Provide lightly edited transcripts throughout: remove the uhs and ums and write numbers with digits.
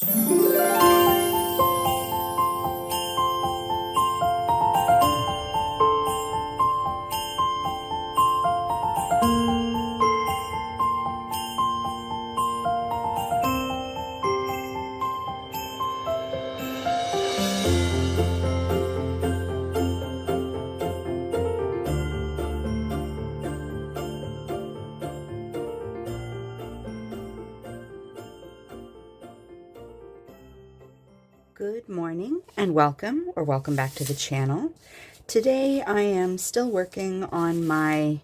Good morning and welcome back to the channel. Today I am still working on my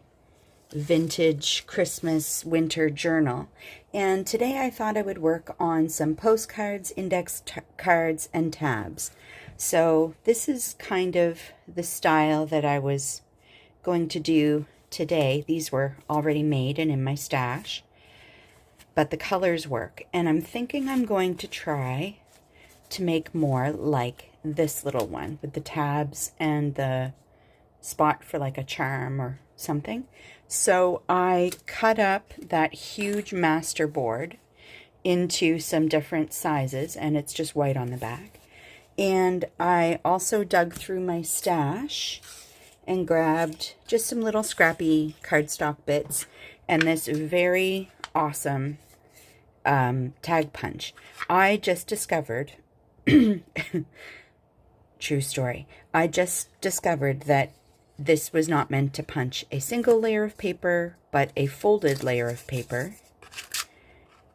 vintage Christmas winter journal, and today I thought I would work on some postcards, index cards, and tabs. So this is kind of the style that I was going to do today. These were already made and in my stash, but the colors work, and I'm thinking I'm going to try to make more like this little one with the tabs and the spot for like a charm or something. So I cut up that huge master board into some different sizes, and it's just white on the back. And I also dug through my stash and grabbed just some little scrappy cardstock bits and this very awesome tag punch. I just discovered true story. I just discovered that this was not meant to punch a single layer of paper, but a folded layer of paper,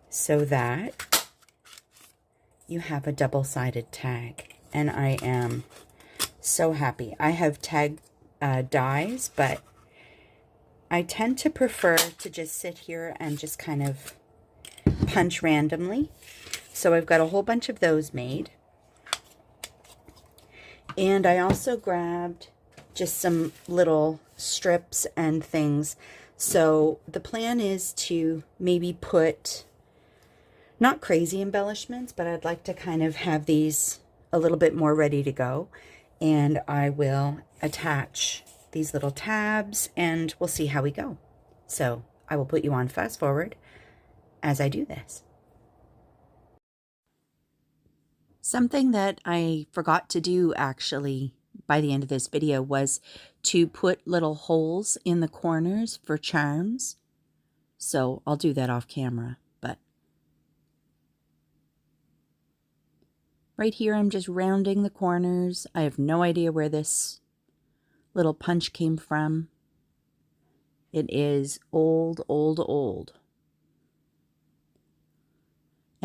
so that you have a double-sided tag. And I am so happy. I have tag dies, but I tend to prefer to just sit here and just kind of punch randomly. So I've got a whole bunch of those made. And I also grabbed just some little strips and things. So the plan is to maybe put, not crazy embellishments, but I'd like to kind of have these a little bit more ready to go. And I will attach these little tabs and we'll see how we go. So I will put you on fast forward as I do this. Something that I forgot to do actually by the end of this video was to put little holes in the corners for charms. So I'll do that off camera, but right here I'm just rounding the corners. I have no idea where this little punch came from. It is old, old, old.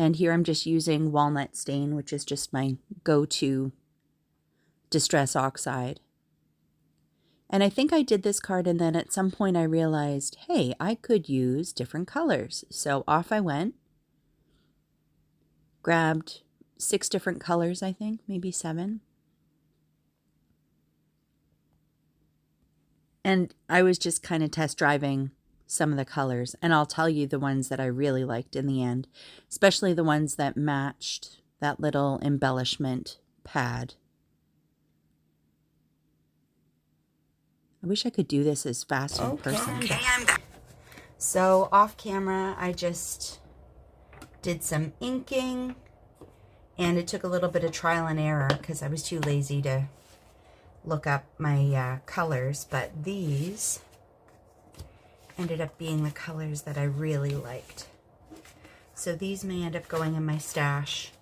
And here I'm just using walnut stain, which is just my go-to distress oxide. And I think I did this card, and then at some point I realized, hey, I could use different colors. So off I went, grabbed 6 different colors, I think, maybe 7. And I was just kind of test driving some of the colors, and I'll tell you the ones that I really liked in the end, especially the ones that matched that little embellishment pad. I wish I could do this as fast in person. Okay, I'm back. So off camera, I just did some inking, and it took a little bit of trial and error because I was too lazy to look up my colors, but these ended up being the colors that I really liked. So these may end up going in my stash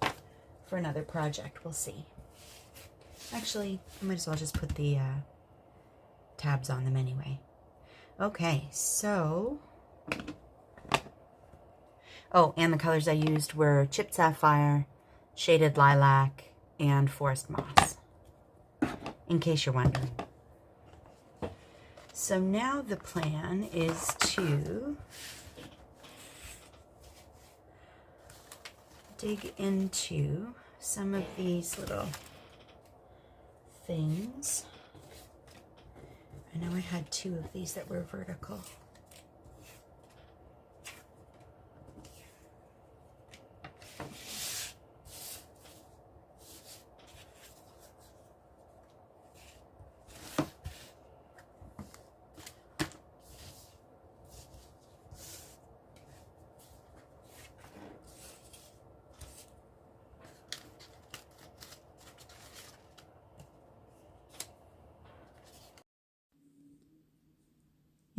for another project. We'll see. Actually, I might as well just put the tabs on them anyway. Okay, so... oh, and the colors I used were Chipped Sapphire, Shaded Lilac, and Forest Moss, in case you're wondering. So now the plan is to dig into some of these little things. I know I had 2 of these that were vertical.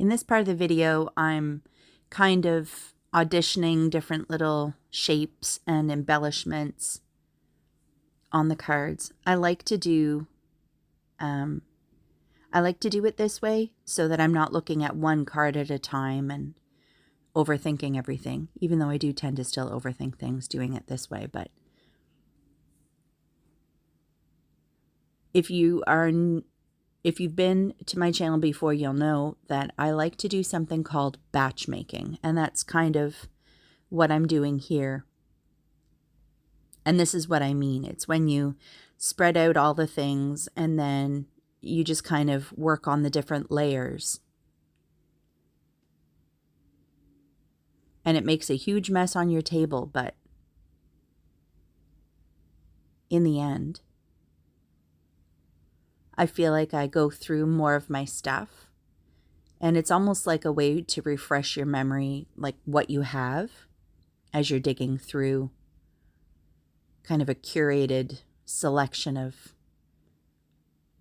In this part of the video, I'm kind of auditioning different little shapes and embellishments on the cards. I like to do it this way so that I'm not looking at one card at a time and overthinking everything, even though I do tend to still overthink things doing it this way. But if you've been to my channel before, you'll know that I like to do something called batch making, and that's kind of what I'm doing here. And this is what I mean. It's when you spread out all the things and then you just kind of work on the different layers. And it makes a huge mess on your table, but in the end, I feel like I go through more of my stuff. And it's almost like a way to refresh your memory, like what you have, as you're digging through kind of a curated selection of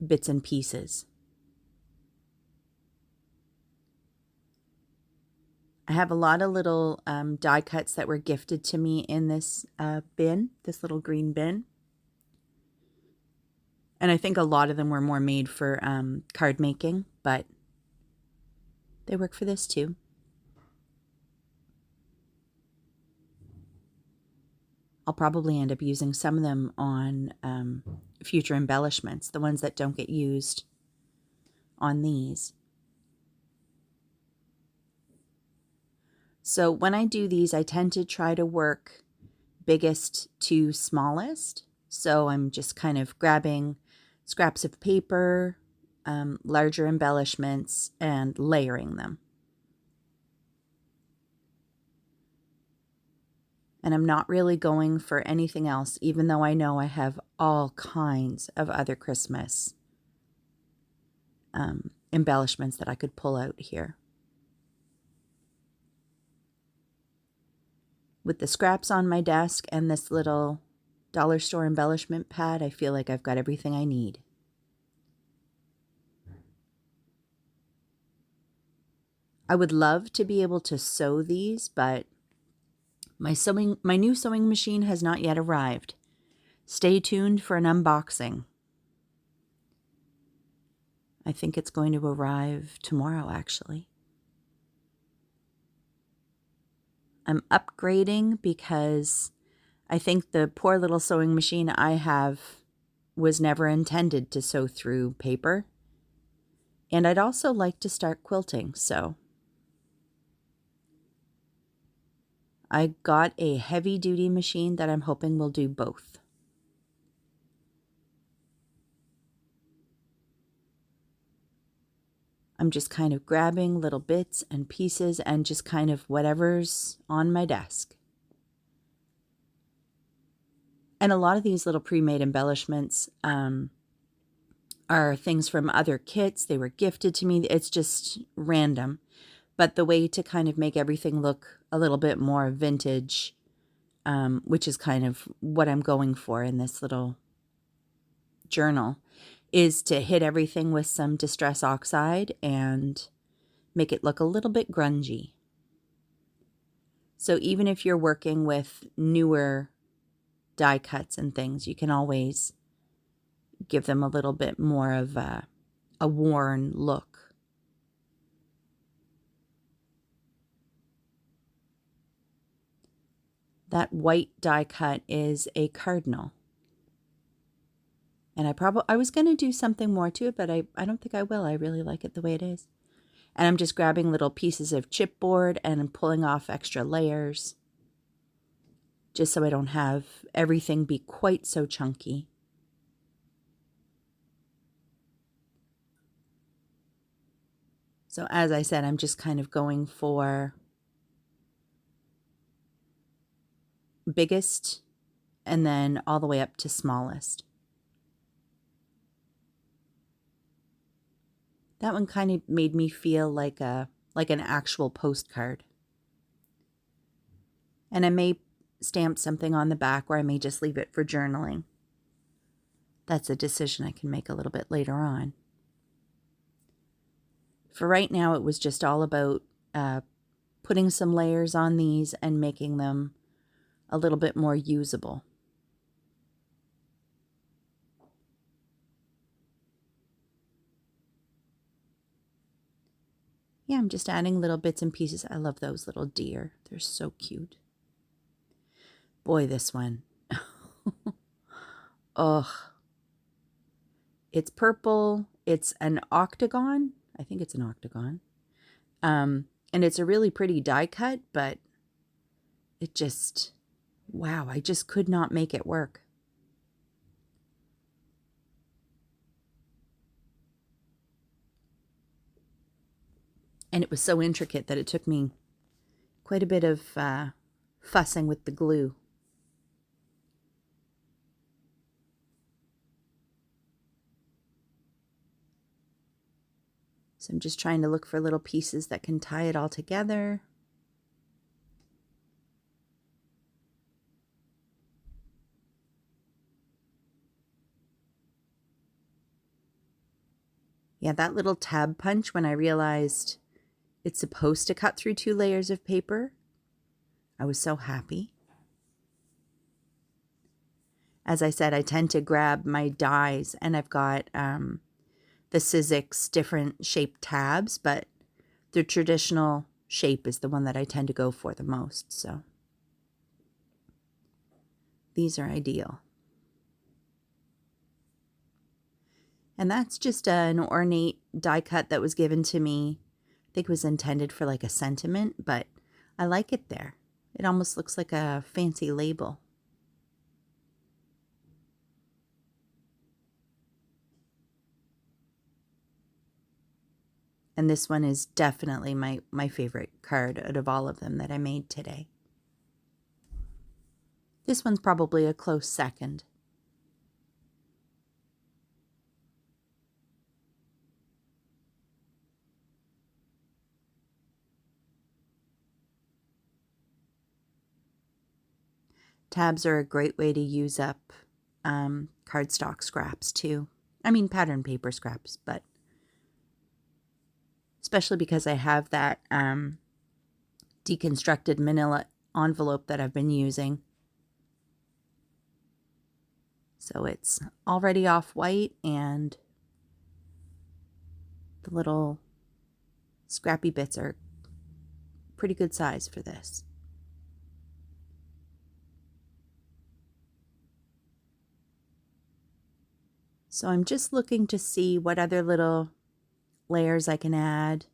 bits and pieces. I have a lot of little die cuts that were gifted to me in this bin, this little green bin. And I think a lot of them were more made for card making, but they work for this too. I'll probably end up using some of them on future embellishments, the ones that don't get used on these. So when I do these, I tend to try to work biggest to smallest. So I'm just kind of grabbing scraps of paper, larger embellishments, and layering them. And I'm not really going for anything else, even though I know I have all kinds of other Christmas embellishments that I could pull out here. With the scraps on my desk and this little dollar store embellishment pad, I feel like I've got everything I need. I would love to be able to sew these, but my new sewing machine has not yet arrived. Stay tuned for an unboxing. I think it's going to arrive tomorrow, actually. I'm upgrading because I think the poor little sewing machine I have was never intended to sew through paper. And I'd also like to start quilting, so I got a heavy-duty machine that I'm hoping will do both. I'm just kind of grabbing little bits and pieces and just kind of whatever's on my desk. And a lot of these little pre-made embellishments are things from other kits. They were gifted to me. It's just random. But the way to kind of make everything look a little bit more vintage, which is kind of what I'm going for in this little journal, is to hit everything with some Distress Oxide and make it look a little bit grungy. So even if you're working with newer die cuts and things, you can always give them a little bit more of a worn look. That white die cut is a cardinal. And I was going to do something more to it, but I don't think I will. I really like it the way it is. And I'm just grabbing little pieces of chipboard and pulling off extra layers, just so I don't have everything be quite so chunky. So as I said, I'm just kind of going for biggest and then all the way up to smallest. That one kind of made me feel like an actual postcard. And I may stamp something on the back, or I may just leave it for journaling. That's a decision I can make a little bit later on. For right now, it was just all about putting some layers on these and making them a little bit more usable. Yeah, I'm just adding little bits and pieces. I love those little deer. They're so cute. Boy, this one. Ugh. It's purple. It's an octagon. I think it's an octagon. And it's a really pretty die cut, but it just, wow, I just could not make it work. And it was so intricate that it took me quite a bit of fussing with the glue. So I'm just trying to look for little pieces that can tie it all together. Yeah, that little tab punch, when I realized it's supposed to cut through 2 layers of paper, I was so happy. As I said, I tend to grab my dies, and I've got the Sizzix different shaped tabs, but the traditional shape is the one that I tend to go for the most, so these are ideal. And that's just an ornate die cut that was given to me. I think it was intended for like a sentiment, but I like it there. It almost looks like a fancy label. And this one is definitely my favorite card out of all of them that I made today. This one's probably a close second. Tabs are a great way to use up cardstock scraps too. I mean pattern paper scraps, but especially because I have that deconstructed manila envelope that I've been using. So it's already off-white, and the little scrappy bits are pretty good size for this. So I'm just looking to see what other little layers I can add.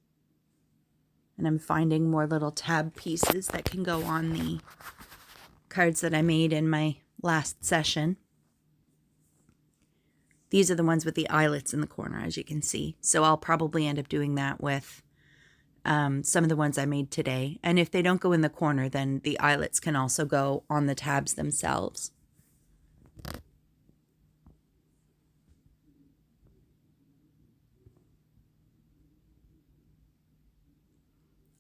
And I'm finding more little tab pieces that can go on the cards that I made in my last session. These are the ones with the eyelets in the corner, as you can see. So I'll probably end up doing that with some of the ones I made today. And if they don't go in the corner, then the eyelets can also go on the tabs themselves.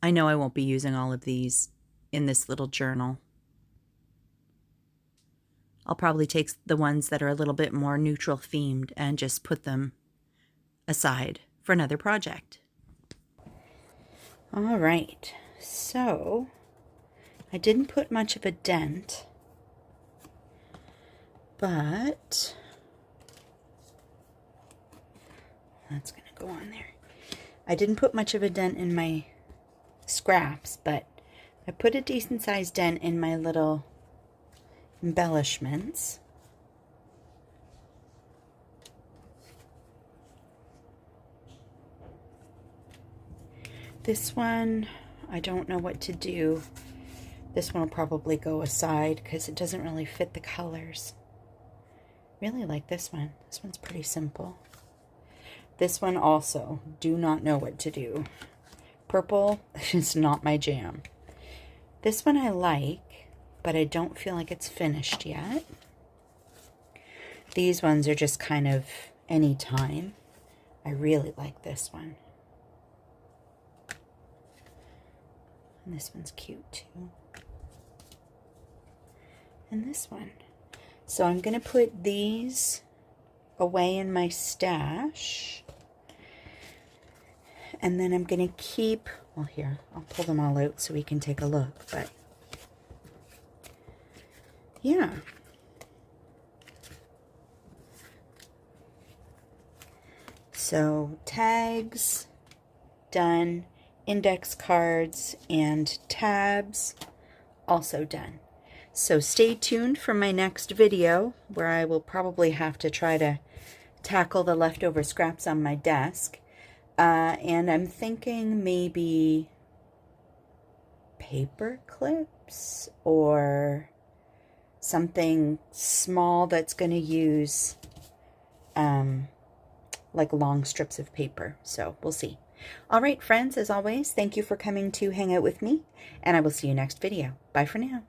I know I won't be using all of these in this little journal. I'll probably take the ones that are a little bit more neutral themed and just put them aside for another project. All right, so I didn't put much of a dent, but that's going to go on there. I didn't put much of a dent in my scraps, but I put a decent sized dent in my little embellishments. This one, I don't know what to do. This one will probably go aside because it doesn't really fit the colors. Really like this one. This one's pretty simple. This one also, do not know what to do. Purple is not my jam. This one I like, but I don't feel like it's finished yet. These ones are just kind of anytime. I really like this one. And this one's cute too. And this one. So I'm going to put these away in my stash. And then I'm going to keep, well here, I'll pull them all out so we can take a look, but yeah. So tags, done. Index cards and tabs, also done. So stay tuned for my next video, where I will probably have to try to tackle the leftover scraps on my desk. And I'm thinking maybe paper clips or something small that's going to use like long strips of paper. So we'll see. All right, friends, as always, thank you for coming to hang out with me, and I will see you next video. Bye for now.